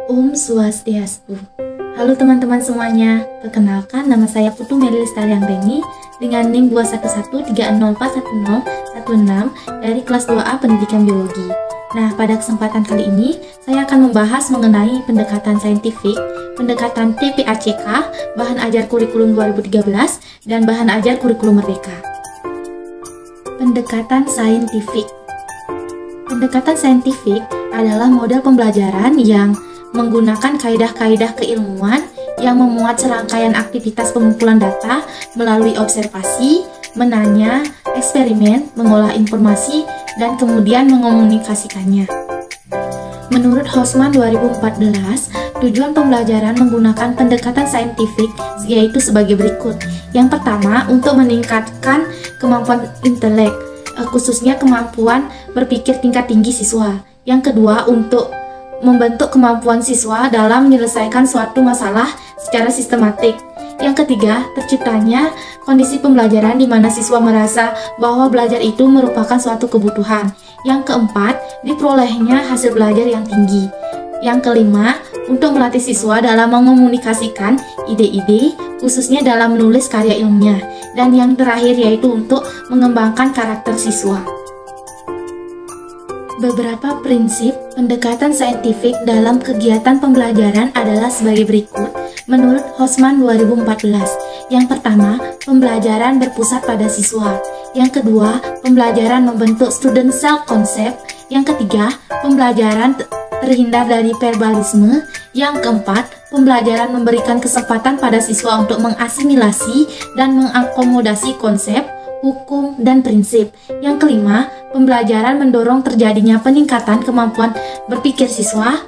Om Swastiastu. Halo teman-teman semuanya, perkenalkan nama saya Putu Meli Lestari Anggreni dengan NIM 21130411016 dari kelas 2A Pendidikan Biologi. Nah, pada kesempatan kali ini saya akan membahas mengenai pendekatan saintifik, pendekatan TPACK, bahan ajar kurikulum 2013, dan bahan ajar kurikulum merdeka. Pendekatan saintifik. Pendekatan saintifik adalah model pembelajaran yang menggunakan kaidah-kaidah keilmuan yang memuat serangkaian aktivitas pengumpulan data melalui observasi, menanya, eksperimen, mengolah informasi, dan kemudian mengomunikasikannya. Menurut Hosman 2014, tujuan pembelajaran menggunakan pendekatan saintifik yaitu sebagai berikut. Yang pertama, untuk meningkatkan kemampuan intelek, khususnya kemampuan berpikir tingkat tinggi siswa. Yang kedua, untuk membentuk kemampuan siswa dalam menyelesaikan suatu masalah secara sistematik. Yang ketiga, terciptanya kondisi pembelajaran di mana siswa merasa bahwa belajar itu merupakan suatu kebutuhan. Yang keempat, diperolehnya hasil belajar yang tinggi. Yang kelima, untuk melatih siswa dalam mengomunikasikan ide-ide, khususnya dalam menulis karya ilmiah. Dan yang terakhir yaitu untuk mengembangkan karakter siswa. Beberapa prinsip pendekatan saintifik dalam kegiatan pembelajaran adalah sebagai berikut menurut Hosman 2014. Yang pertama, pembelajaran berpusat pada siswa. Yang kedua, pembelajaran membentuk student self concept. Yang ketiga, pembelajaran terhindar dari verbalisme. Yang keempat, pembelajaran memberikan kesempatan pada siswa untuk mengasimilasi dan mengakomodasi konsep, hukum, dan prinsip. Yang kelima, pembelajaran mendorong terjadinya peningkatan kemampuan berpikir siswa.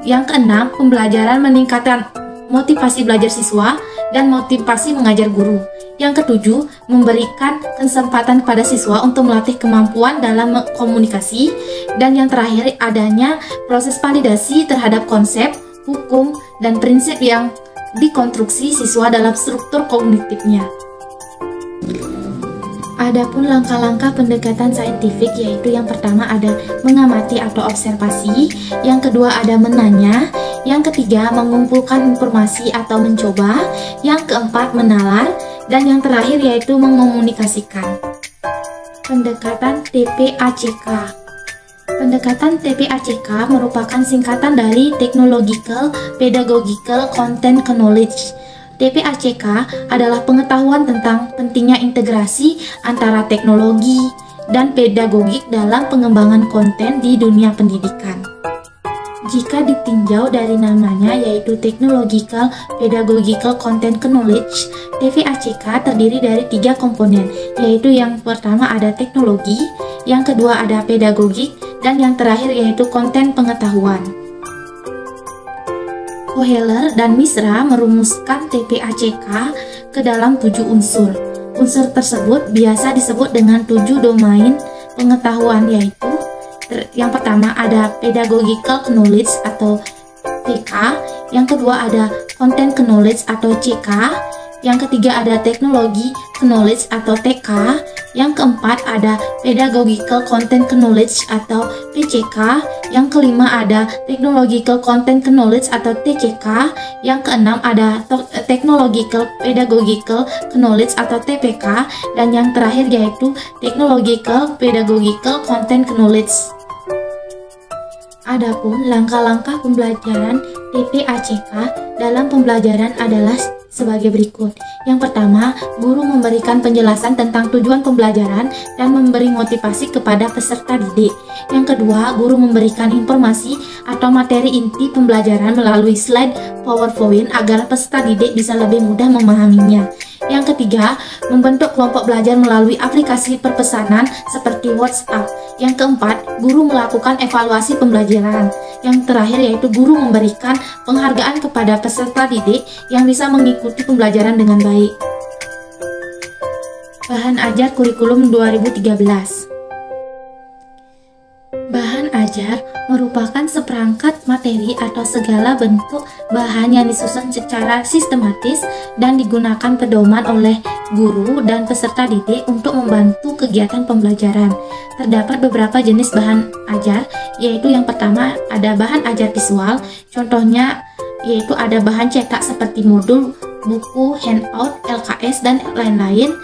Yang keenam, pembelajaran meningkatkan motivasi belajar siswa dan motivasi mengajar guru. Yang ketujuh, memberikan kesempatan kepada siswa untuk melatih kemampuan dalam komunikasi. Dan yang terakhir, adanya proses validasi terhadap konsep, hukum, dan prinsip yang dikonstruksi siswa dalam struktur kognitifnya. Adapun langkah-langkah pendekatan saintifik yaitu yang pertama ada mengamati atau observasi, yang kedua ada menanya, yang ketiga mengumpulkan informasi atau mencoba, yang keempat menalar, dan yang terakhir yaitu mengomunikasikan. Pendekatan TPACK. Pendekatan TPACK merupakan singkatan dari Technological Pedagogical Content Knowledge. TPACK adalah pengetahuan tentang pentingnya integrasi antara teknologi dan pedagogik dalam pengembangan konten di dunia pendidikan. Jika ditinjau dari namanya yaitu Technological Pedagogical Content Knowledge, TPACK terdiri dari 3 komponen, yaitu yang pertama ada teknologi, yang kedua ada pedagogik, dan yang terakhir yaitu konten pengetahuan. Koehler dan Misra merumuskan TPACK ke dalam 7 unsur. Unsur tersebut biasa disebut dengan 7 domain pengetahuan, yaitu yang pertama ada pedagogical knowledge atau PK, yang kedua ada content knowledge atau CK, yang ketiga ada technology knowledge atau TK, yang keempat ada pedagogical content knowledge atau PCK, yang kelima ada technological content knowledge atau TCK, yang keenam ada technological pedagogical knowledge atau TPK, dan yang terakhir yaitu technological pedagogical content knowledge. Adapun langkah-langkah pembelajaran TPACK dalam pembelajaran adalah sebagai berikut. Yang pertama, guru memberikan penjelasan tentang tujuan pembelajaran dan memberi motivasi kepada peserta didik. Yang kedua, guru memberikan informasi atau materi inti pembelajaran melalui slide PowerPoint agar peserta didik bisa lebih mudah memahaminya. Yang ketiga, membentuk kelompok belajar melalui aplikasi perpesanan seperti WhatsApp. Yang keempat, guru melakukan evaluasi pembelajaran. Yang terakhir yaitu guru memberikan penghargaan kepada peserta didik yang bisa mengikuti pembelajaran dengan baik. Bahan ajar kurikulum 2013. Bahan ajar merupakan seperangkat materi materi atau segala bentuk bahan yang disusun secara sistematis dan digunakan pedoman oleh guru dan peserta didik untuk membantu kegiatan pembelajaran. Terdapat beberapa jenis bahan ajar, yaitu yang pertama ada bahan ajar visual, contohnya yaitu ada bahan cetak seperti modul, buku, handout, LKS, dan lain-lain.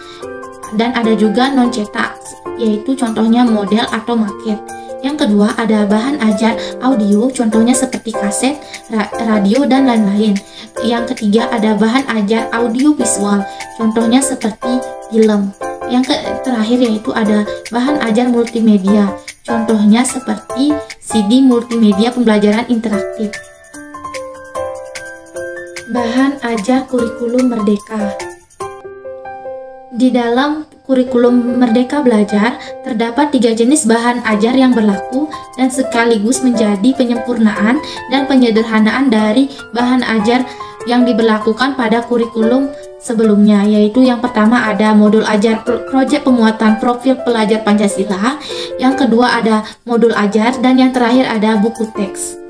Dan ada juga non cetak, yaitu contohnya model atau maket. Yang kedua ada bahan ajar audio, contohnya seperti kaset, radio, dan lain-lain. Yang ketiga ada bahan ajar audio visual, contohnya seperti film. Yang terakhir yaitu ada bahan ajar multimedia, contohnya seperti CD multimedia pembelajaran interaktif. Bahan ajar kurikulum merdeka. Di dalam kurikulum Merdeka Belajar, terdapat 3 jenis bahan ajar yang berlaku dan sekaligus menjadi penyempurnaan dan penyederhanaan dari bahan ajar yang diberlakukan pada kurikulum sebelumnya, yaitu yang pertama ada modul ajar proyek penguatan profil pelajar Pancasila, yang kedua ada modul ajar, dan yang terakhir ada buku teks.